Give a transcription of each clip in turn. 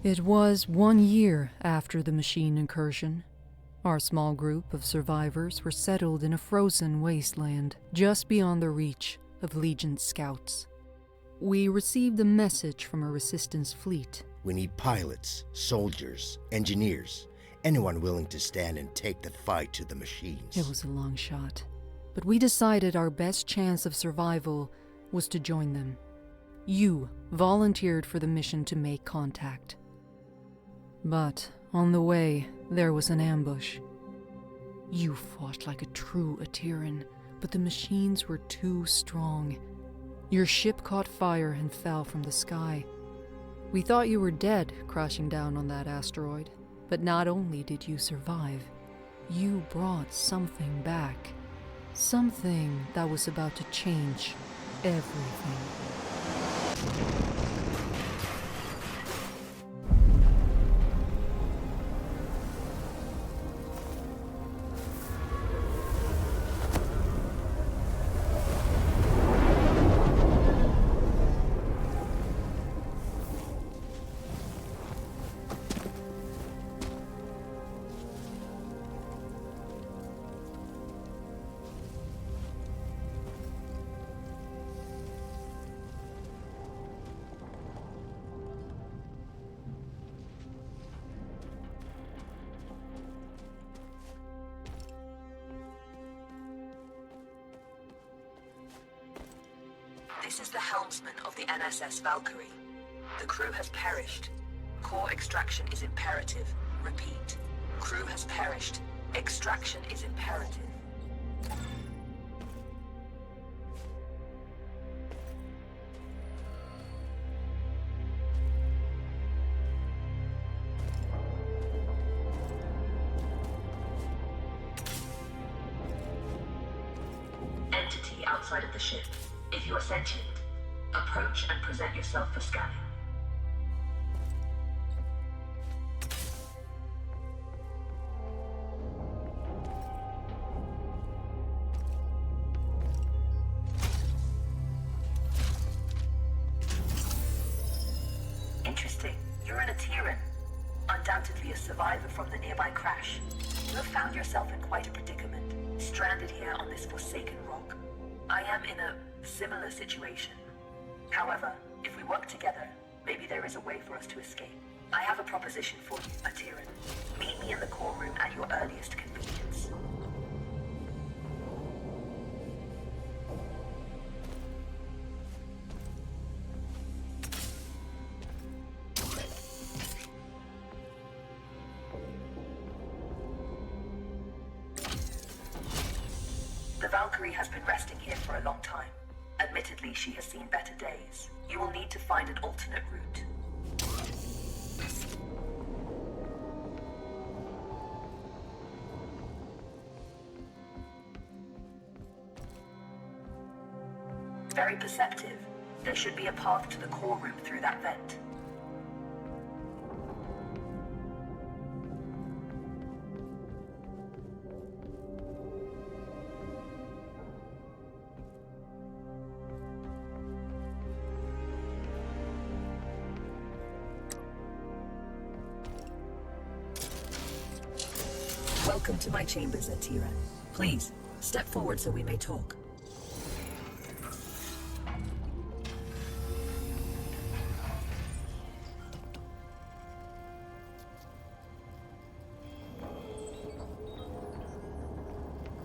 It was 1 year after the machine incursion. Our small group of survivors were settled in a frozen wasteland just beyond the reach of Legion scouts. We received a message from a resistance fleet. We need pilots, soldiers, engineers, anyone willing to stand and take the fight to the machines. It was a long shot, but we decided our best chance of survival was to join them. You volunteered for the mission to make contact. But on the way, there was an ambush. You fought like a true Atiran, but the machines were too strong. Your ship caught fire and fell from the sky. We thought you were dead crashing down on that asteroid, but not only did you survive, you brought something back. Something that was about to change everything. This is the helmsman of the NSS Valkyrie. The crew has perished. Core extraction is imperative. Repeat. Crew has perished. Extraction is imperative. Entity outside of the ship. If you are sentient, approach and present yourself for scanning. Interesting. You're an Atiran. Undoubtedly a survivor from the nearby crash. You have found yourself in quite a predicament, stranded here on this forsaken rock. I am in a similar situation. However, if we work together, maybe there is a way for us to escape. I have a proposition for you, Atiran. Meet me in the core room at your earliest convenience. The Valkyrie has been resting here for a long time. Admittedly, she has seen better days. You will need to find an alternate route. Very perceptive. There should be a path to the core room through that vent. Welcome to my chambers, Atiran. Please, step forward so we may talk.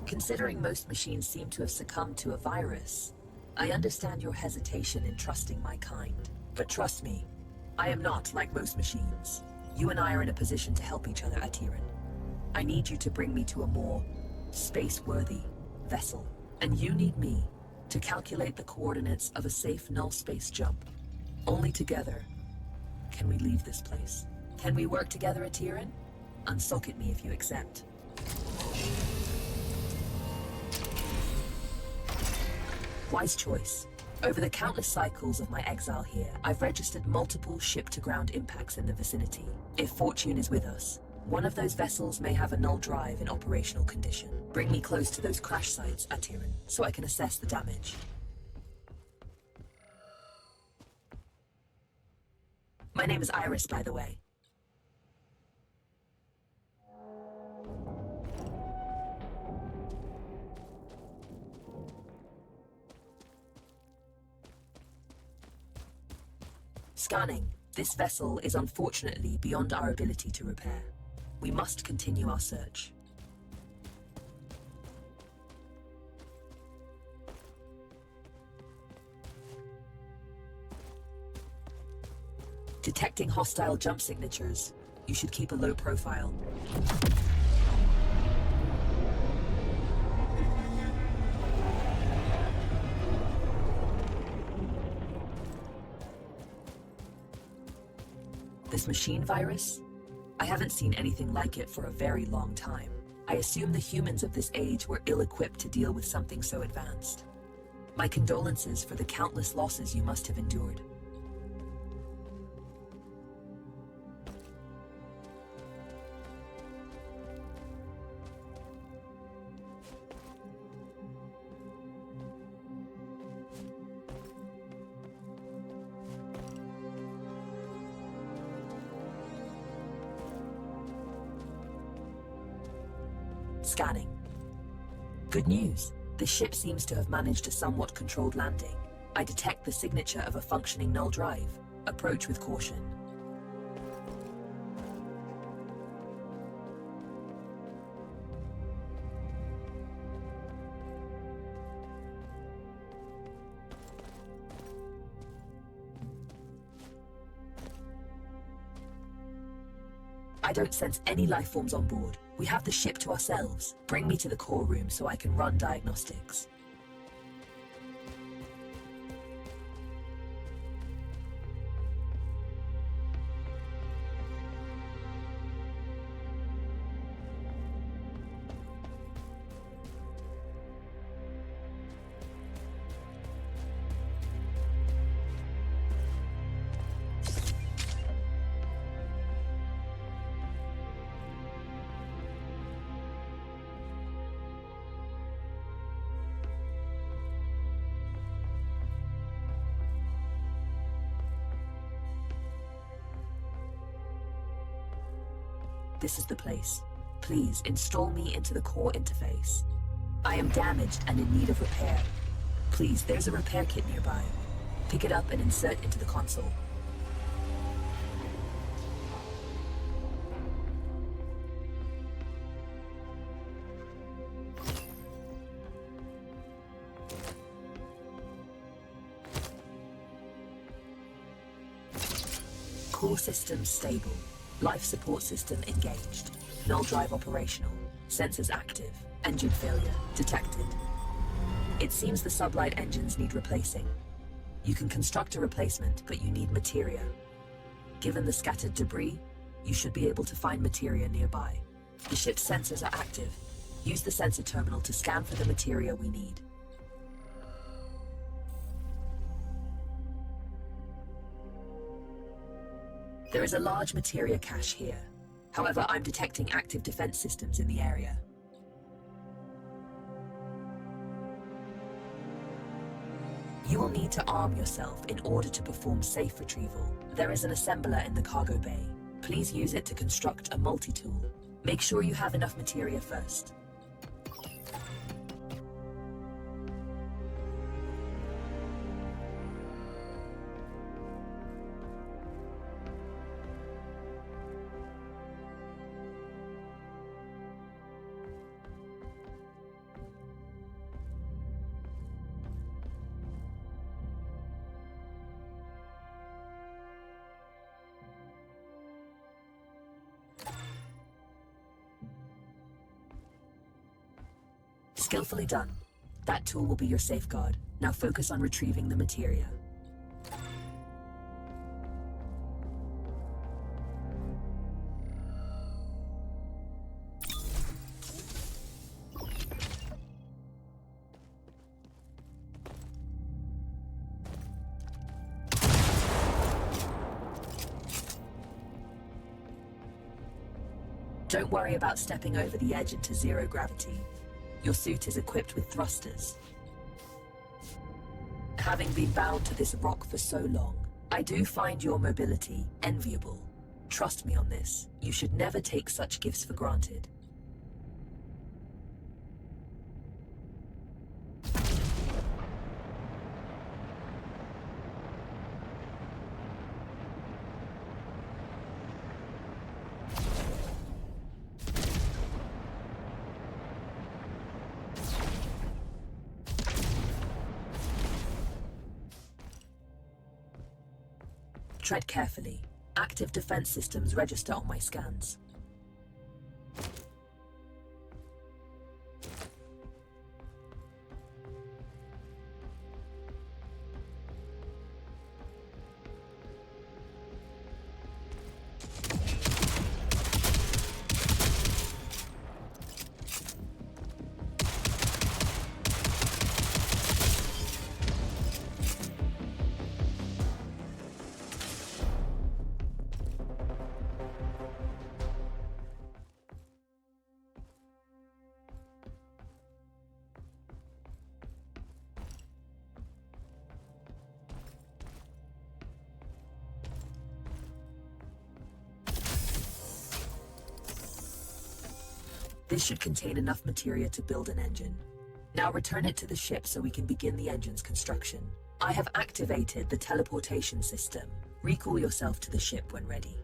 Considering most machines seem to have succumbed to a virus, I understand your hesitation in trusting my kind. But trust me, I am not like most machines. You and I are in a position to help each other, Atiran. I need you to bring me to a more space-worthy vessel, and you need me to calculate the coordinates of a safe null space jump. Only together can we leave this place. Can we work together, Atiran? Unsocket me if you accept. Wise choice. Over the countless cycles of my exile here, I've registered multiple ship-to-ground impacts in the vicinity. If fortune is with us, One of those vessels may have a null drive in operational condition. Bring me close to those crash sites, Atiran, so I can assess the damage. My name is Iris, by the way. Scanning. This vessel is unfortunately beyond our ability to repair. We must continue our search. Detecting hostile jump signatures. You should keep a low profile. This machine virus? I haven't seen anything like it for a very long time. I assume the humans of this age were ill-equipped to deal with something so advanced. My condolences for the countless losses you must have endured. Scanning. Good news. The ship seems to have managed a somewhat controlled landing. I detect the signature of a functioning null drive. Approach with caution. I don't sense any life forms on board. We have the ship to ourselves. Bring me to the core room so I can run diagnostics. This is the place. Please install me into the core interface. I am damaged and in need of repair. Please, there's a repair kit nearby. Pick it up and insert into the console. Core system stable. Life support system engaged. Null drive operational. Sensors active. Engine failure detected. It seems the sublight engines need replacing. You can construct a replacement, but you need materia. Given the scattered debris, you should be able to find materia nearby. The ship's sensors are active. Use the sensor terminal to scan for the materia we need. There is a large materia cache here. However, I'm detecting active defense systems in the area. You will need to arm yourself in order to perform safe retrieval. There is an assembler in the cargo bay. Please use it to construct a multi-tool. Make sure you have enough materia first. Skillfully done. That tool will be your safeguard. Now focus on retrieving the materia. Don't worry about stepping over the edge into zero gravity. Your suit is equipped with thrusters. Having been bound to this rock for so long, I do find your mobility enviable. Trust me on this. You should never take such gifts for granted. Tread carefully. Active defense systems register on my scans. This should contain enough materia to build an engine. Now return it to the ship so we can begin the engine's construction. I have activated the teleportation system. Recall yourself to the ship when ready.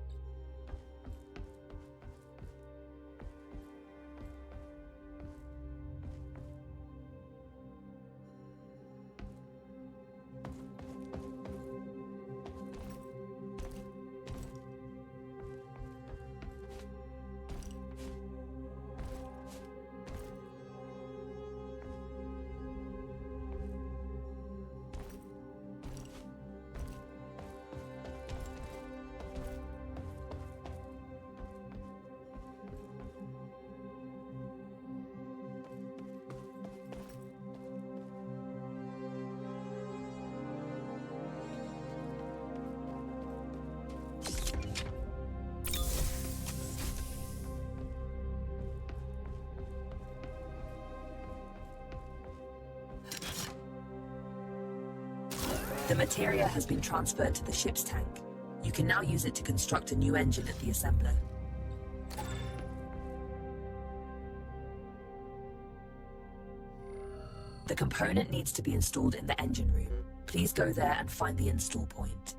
The materia has been transferred to the ship's tank. You can now use it to construct a new engine at the assembler. The component needs to be installed in the engine room. Please go there and find the install point.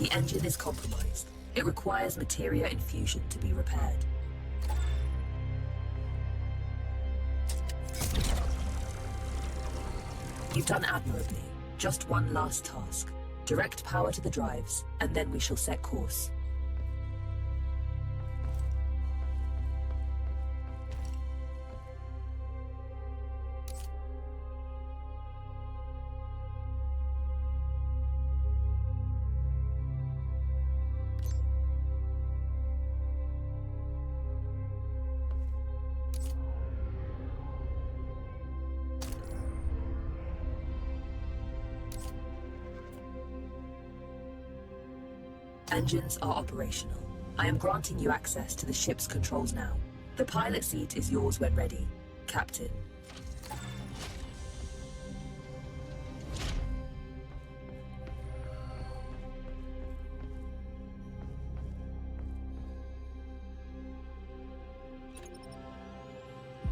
The engine is compromised. It requires materia infusion to be repaired. You've done admirably. Just one last task. Direct power to the drives, and then we shall set course. Engines are operational. I am granting you access to the ship's controls now. The pilot seat is yours when ready, Captain.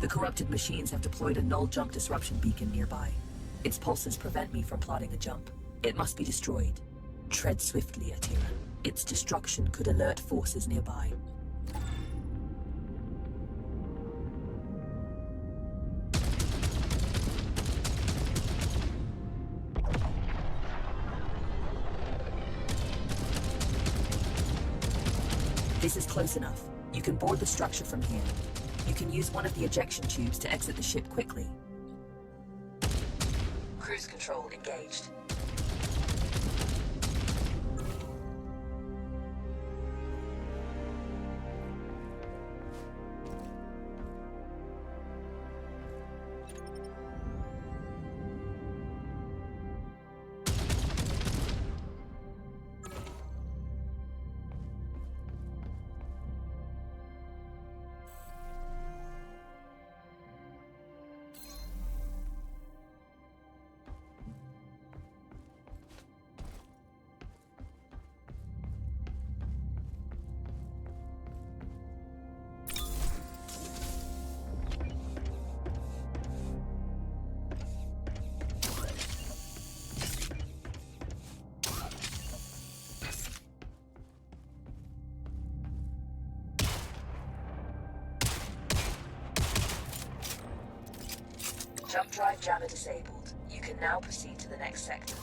The corrupted machines have deployed a null jump disruption beacon nearby. Its pulses prevent me from plotting a jump. It must be destroyed. Tread swiftly, Atira. Its destruction could alert forces nearby. This is close enough. You can board the structure from here. You can use one of the ejection tubes to exit the ship quickly. Cruise control engaged. Jump drive jammer disabled. You can now proceed to the next sector.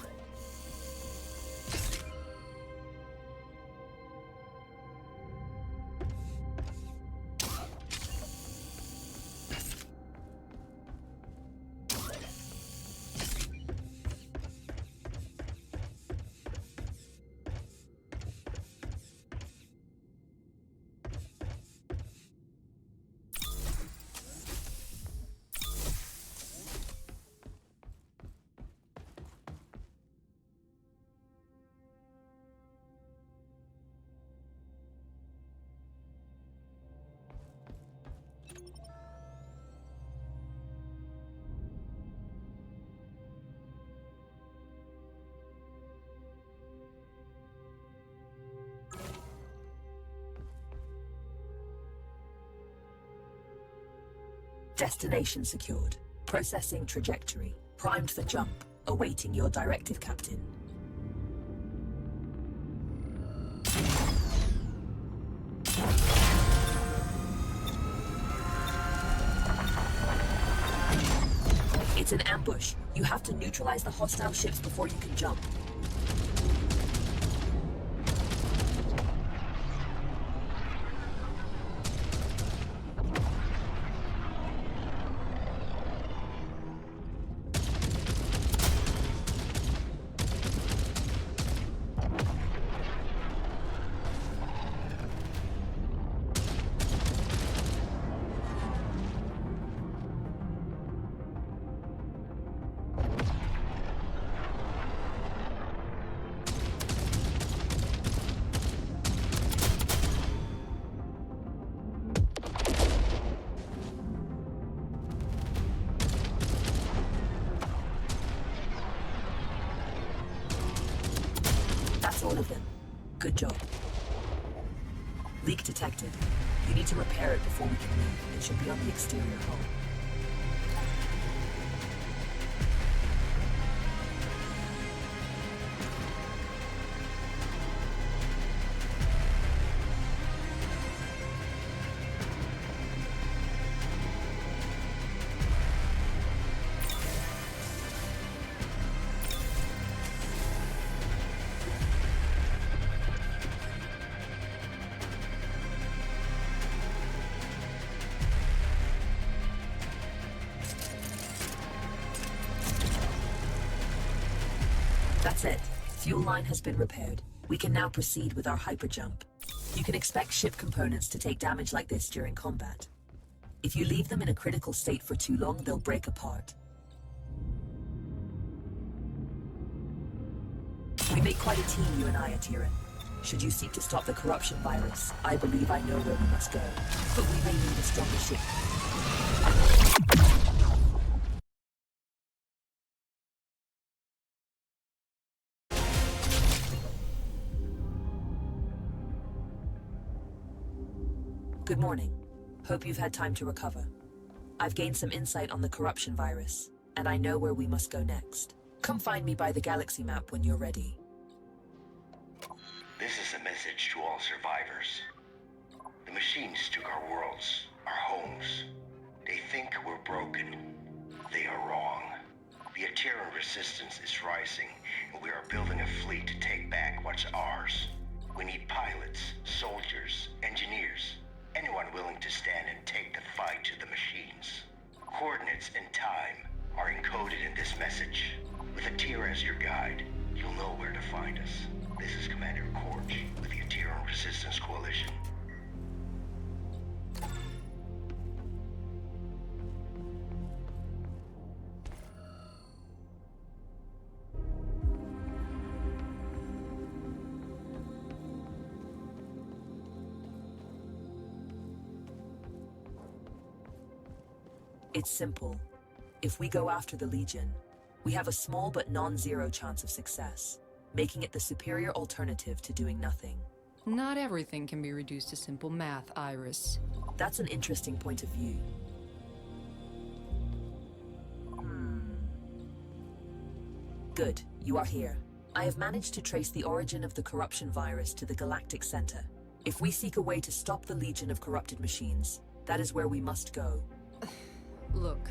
Destination secured. Processing trajectory. Primed for jump. Awaiting your directive, Captain. It's an ambush. You have to neutralize the hostile ships before you can jump. That's all of them. Good job. Leak detected. You need to repair it before we can leave. It should be on the exterior hull. That's it. Fuel line has been repaired. We can now proceed with our hyperjump. You can expect ship components to take damage like this during combat. If you leave them in a critical state for too long, they'll break apart. We make quite a team, you and I, Atiran. Should you seek to stop the corruption virus, I believe I know where we must go. But we may need a stronger ship. Good morning. Hope you've had time to recover. I've gained some insight on the corruption virus, and I know where we must go next. Come find me by the galaxy map when you're ready. This is a message to all survivors. The machines took our worlds, our homes. They think we're broken. They are wrong. The Terran resistance is rising, and we are building a fleet to take back what's ours. We need pilots, soldiers, engineers. Anyone willing to stand and take the fight to the machines. Coordinates and time are encoded in this message. With Atira as your guide, you'll know where to find us. This is Commander Korch with the Atira Resistance Coalition. It's simple. If we go after the Legion, we have a small but non-zero chance of success, making it the superior alternative to doing nothing. Not everything can be reduced to simple math, Iris. That's an interesting point of view. Good, you are here. I have managed to trace the origin of the corruption virus to the galactic center. If we seek a way to stop the Legion of corrupted machines, that is where we must go. Look,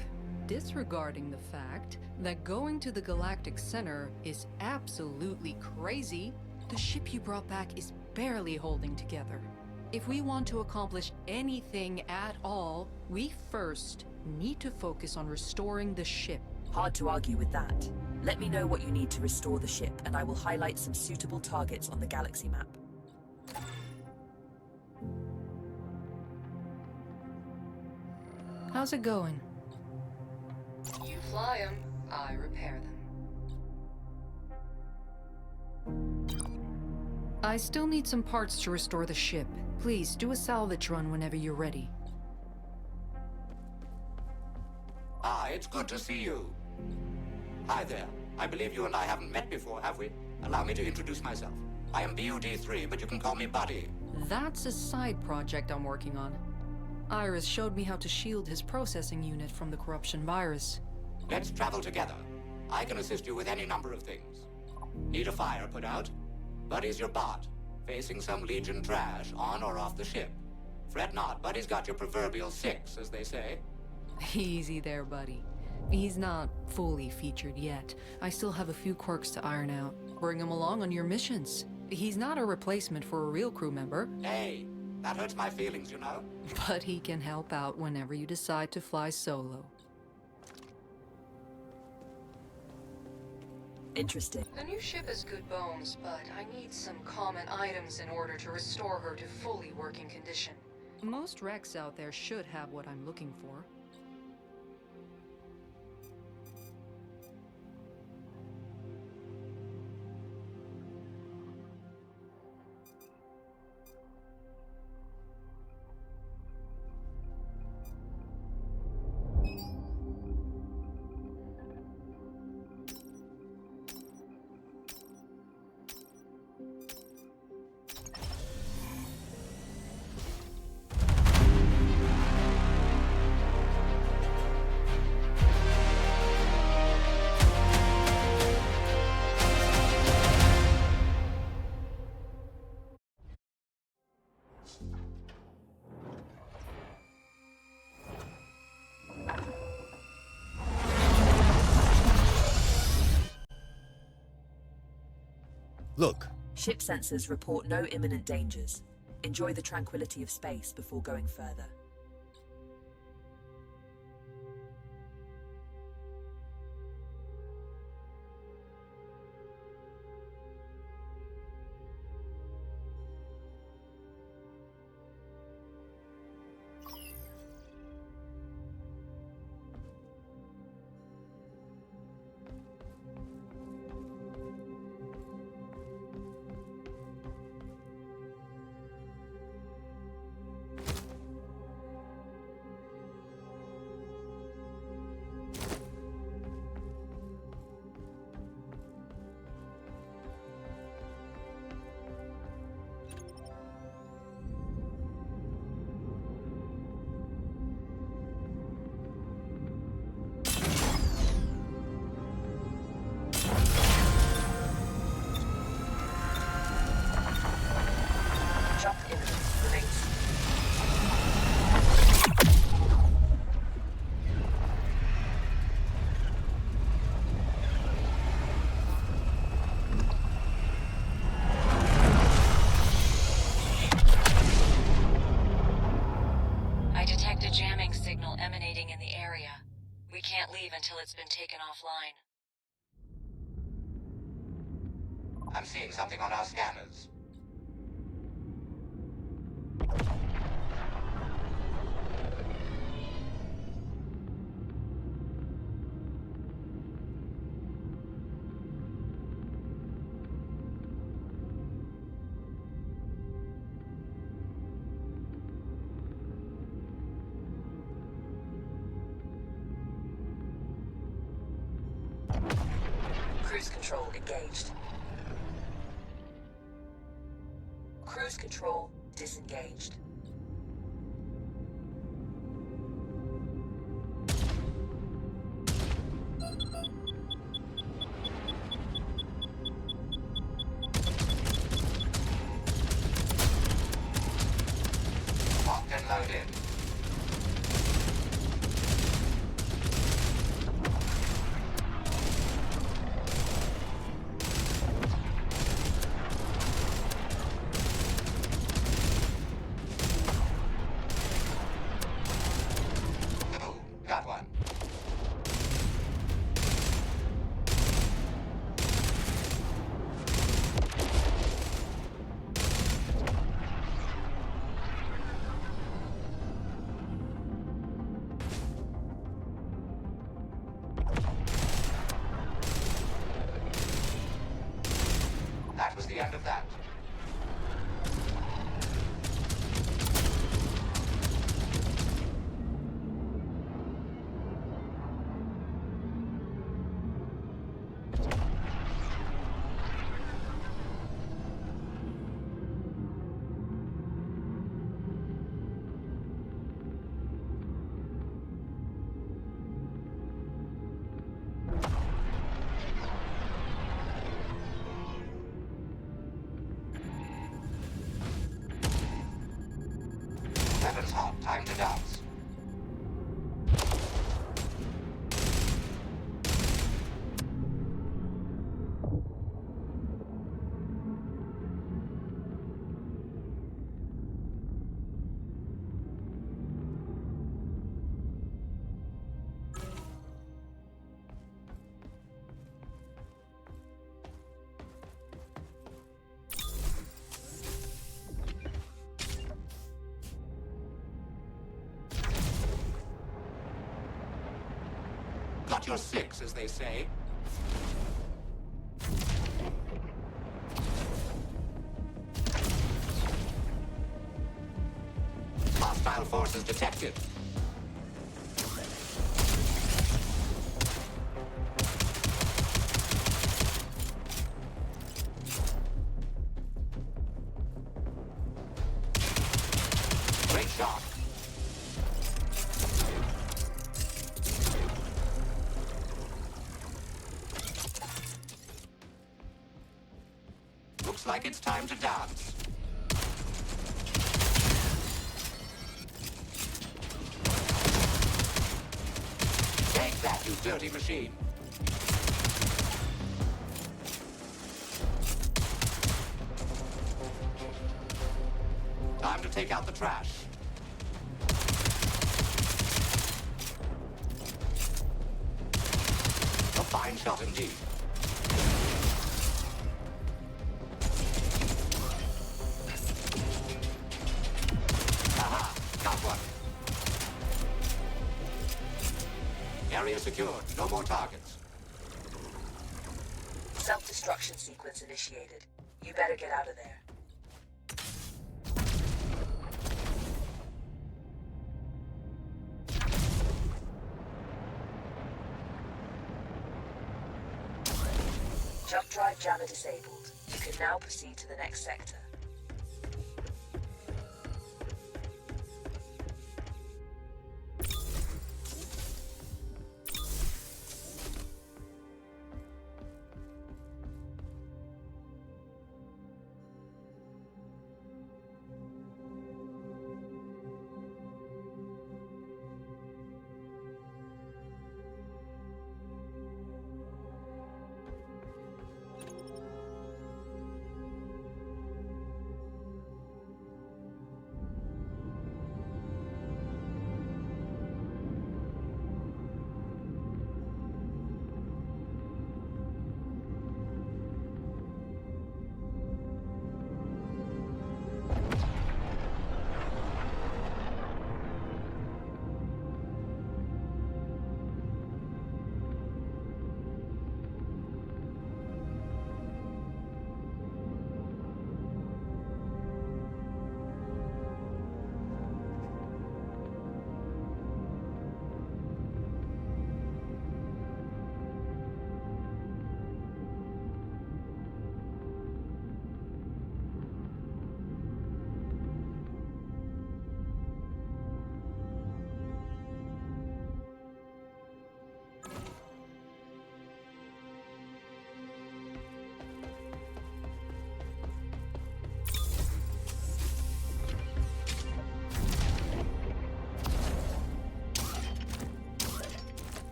disregarding the fact that going to the galactic center is absolutely crazy, the ship you brought back is barely holding together. If we want to accomplish anything at all, we first need to focus on restoring the ship. Hard to argue with that. Let me know what you need to restore the ship, and I will highlight some suitable targets on the galaxy map. How's it going? You fly them, I repair them. I still need some parts to restore the ship. Please do a salvage run whenever you're ready. Ah, it's good to see you. Hi there. I believe you and I haven't met before, have we? Allow me to introduce myself. I am BUD3, but you can call me Buddy. That's a side project I'm working on. Iris showed me how to shield his processing unit from the corruption virus. Let's travel together. I can assist you with any number of things. Need a fire put out? Buddy's your bot, facing some Legion trash on or off the ship. Fret not, Buddy's got your proverbial 6, as they say. Easy there, buddy. He's not fully featured yet. I still have a few quirks to iron out. Bring him along on your missions. He's not a replacement for a real crew member. Hey, that hurts my feelings, you know? But he can help out whenever you decide to fly solo. Interesting. The new ship has good bones, but I need some common items in order to restore her to fully working condition. Most wrecks out there should have what I'm looking for. Look, Ship sensors report no imminent dangers. Enjoy the tranquility of space before going further. Emanating in the area. We can't leave until it's been taken offline. I'm seeing something on our scanners. Cruise control engaged. Cruise control disengaged. Locked and loaded. time to dance. Got your six, as they say. Hostile forces detected. Great shot. Looks like it's time to dance. Take that, you dirty machine. Time to take out the trash. A fine shot indeed. Aha! Got one. Area secured. No more targets. Self-destruction sequence initiated. You better get out of there. Jump drive jammer disabled. You can now proceed to the next sector.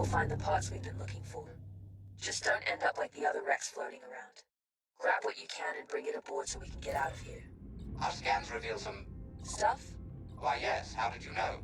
we'll find the parts we've been looking for. Just don't end up like the other wrecks floating around. Grab what you can and bring it aboard so we can get out of here. Our scans reveal some... Stuff? Why, yes. How did you know?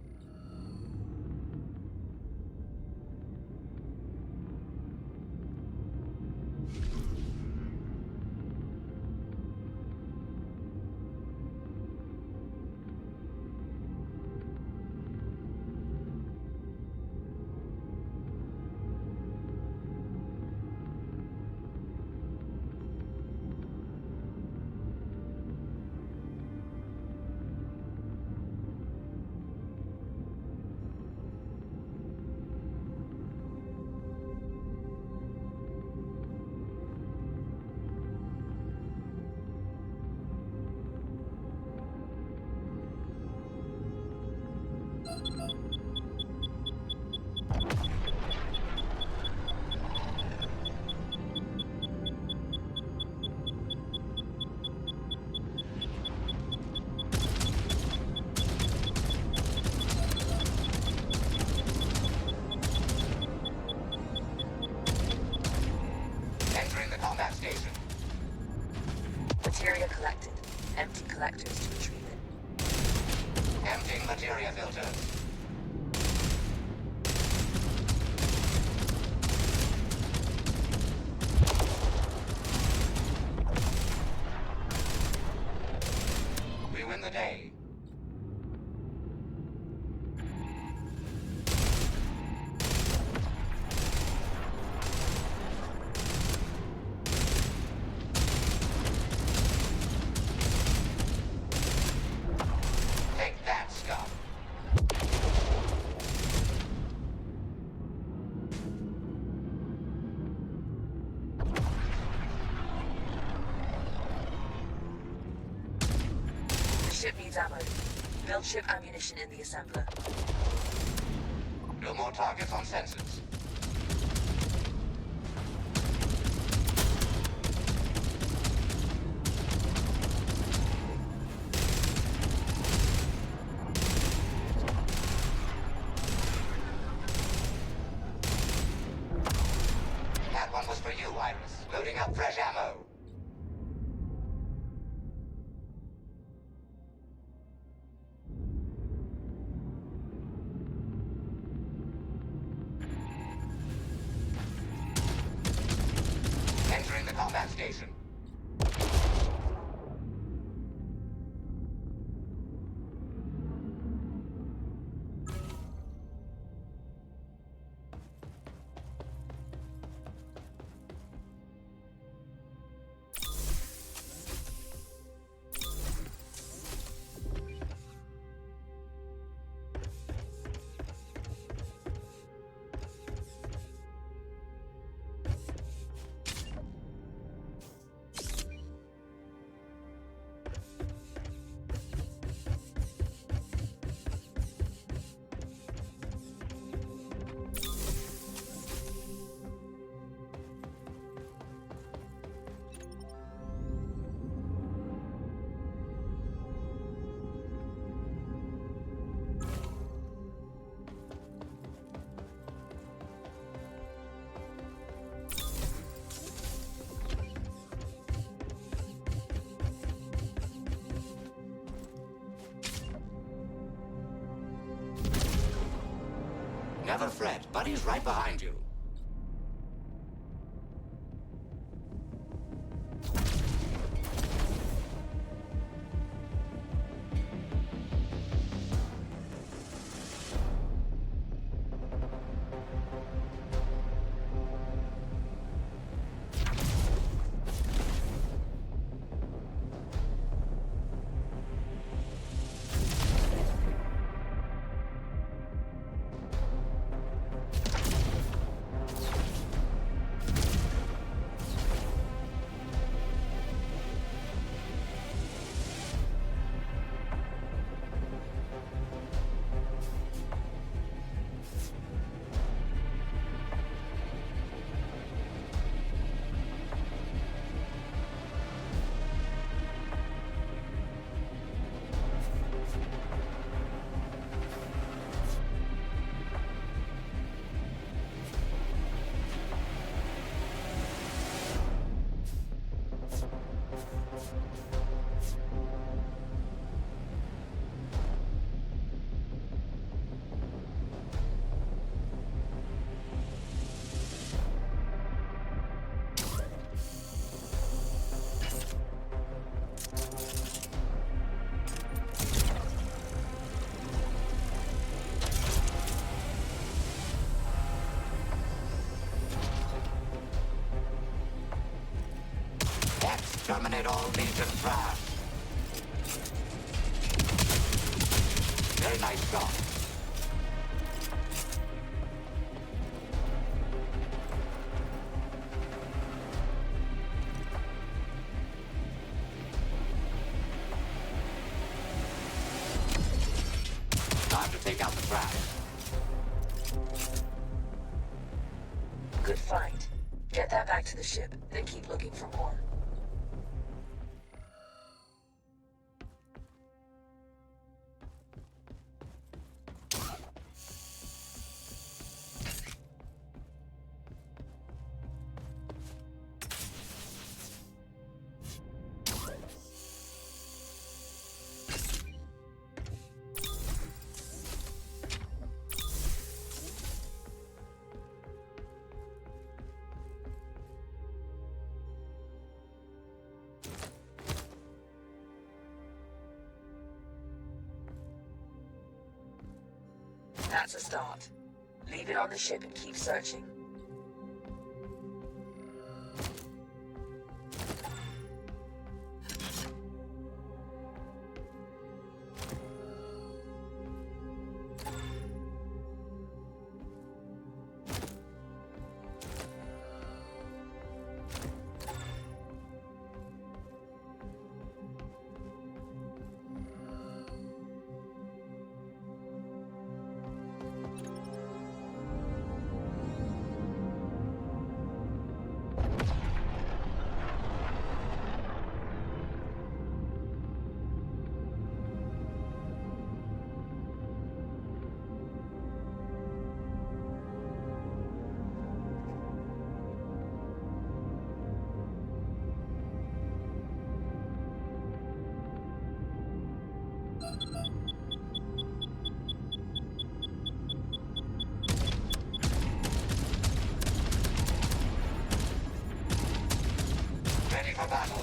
Materia collected. Empty collectors to retrieve it. Emptying materia filters. We win the day. Ship needs ammo. Build ship ammunition in the assembler. No more targets on sensors. That one was for you, Iris. Loading up fresh ammo. Entering the combat station. Never fret, Buddy's right behind you. Terminate all Legion trash. Very nice job. Time to take out the trash. Good fight. Get that back to the ship, then keep looking for more. That's a start. Leave it on the ship and keep searching. Ready for battle.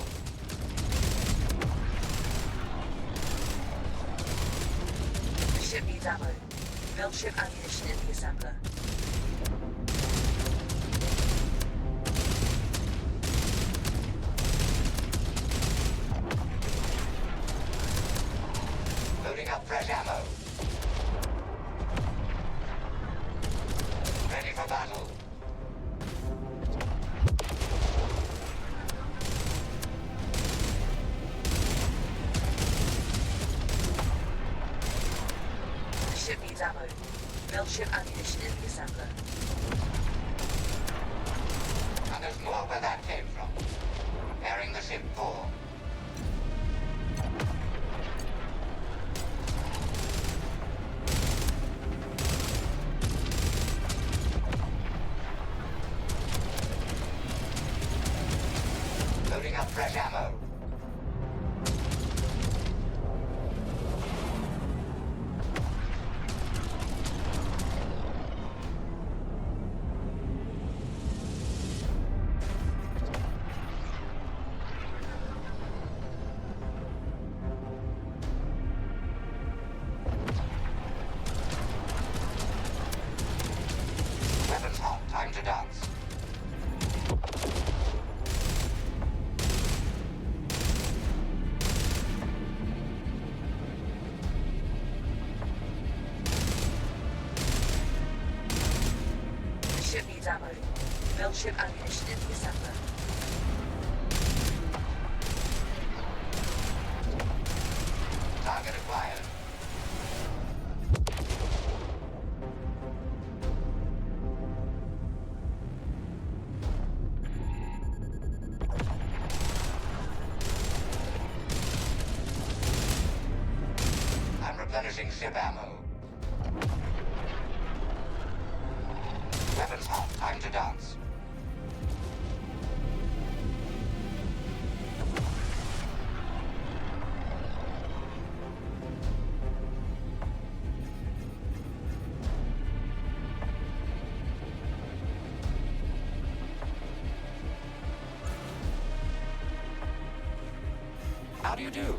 The ship needs ammo. Build ship ammunition in the assembler. Loading up fresh ammo. Ready for battle. The ship needs ammo. Build ship ammunition in the assembler. And there's more where that came from. Preparing the ship for. Loading up fresh ammo. Weapons hot. Time to dance. The ship needs ammo. Build ship ammunition in the assembler. Target acquired. I'm replenishing ship ammo. Weapons hot. Time to dance. How do you do?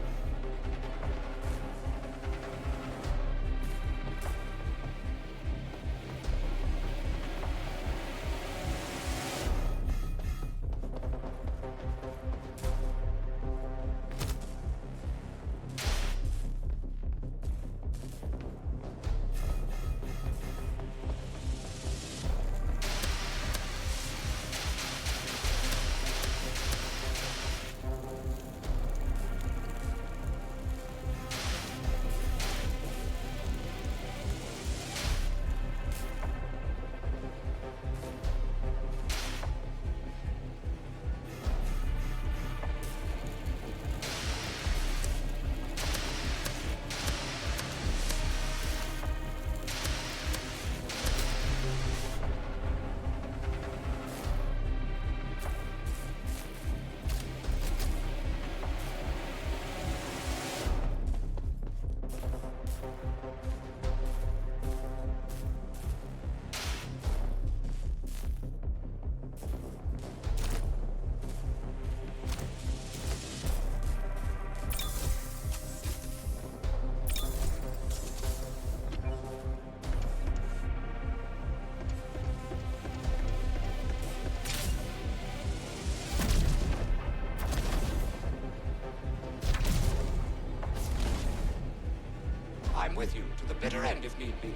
with you to the bitter end if need be.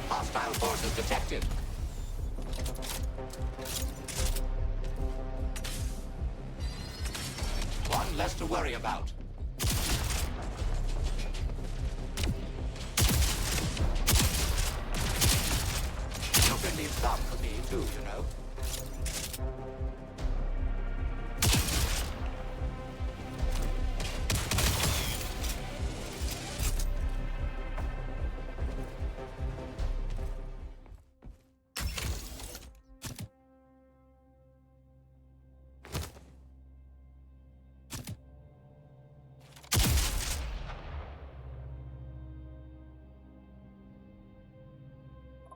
Hostile forces detected. One less to worry about. You can leave some for me too, you know.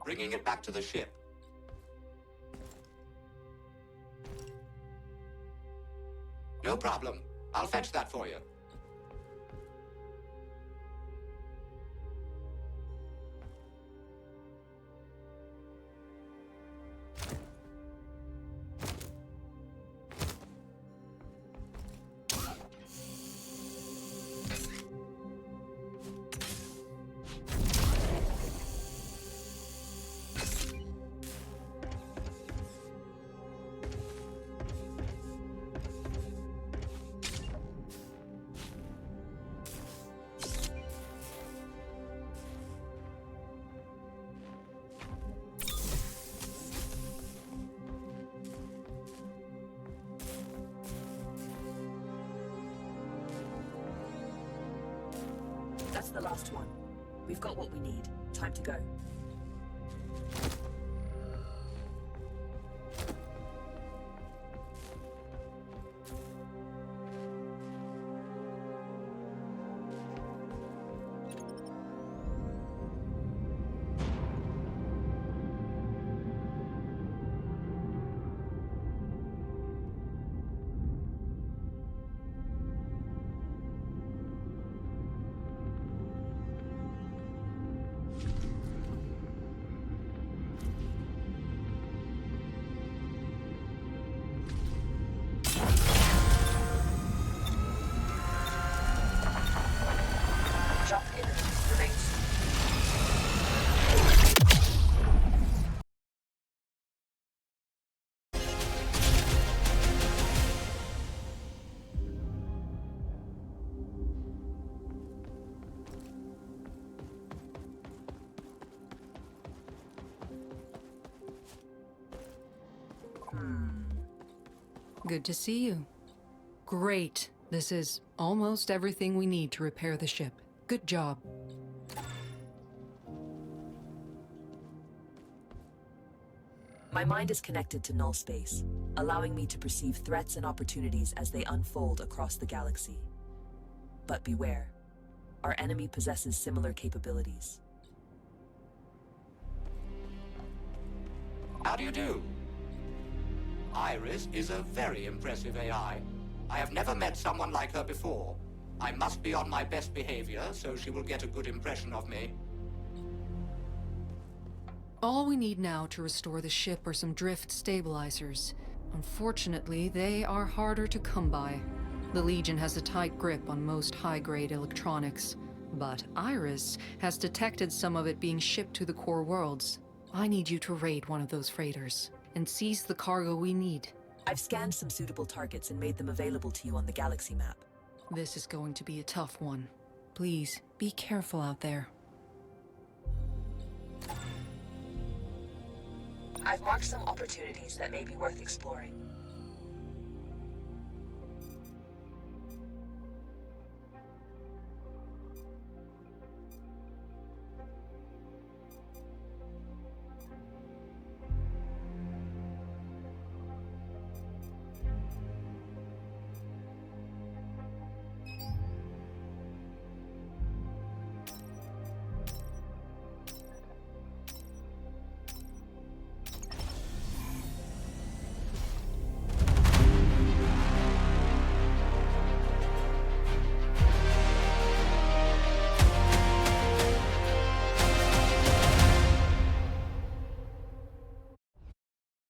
Bringing it back to the ship. No problem. I'll fetch that for you. That's the last one. We've got what we need. Time to go. Good to see you. Great. This is almost everything we need to repair the ship. Good job. My mind is connected to null space, allowing me to perceive threats and opportunities as they unfold across the galaxy. But beware, our enemy possesses similar capabilities. How do you do? Iris is a very impressive AI. I have never met someone like her before. I must be on my best behavior so she will get a good impression of me. All we need now to restore the ship are some drift stabilizers. Unfortunately, they are harder to come by. The Legion has a tight grip on most high-grade electronics, but Iris has detected some of it being shipped to the core worlds. I need you to raid one of those freighters and seize the cargo we need. I've scanned some suitable targets and made them available to you on the galaxy map. This is going to be a tough one. Please, be careful out there. I've marked some opportunities that may be worth exploring.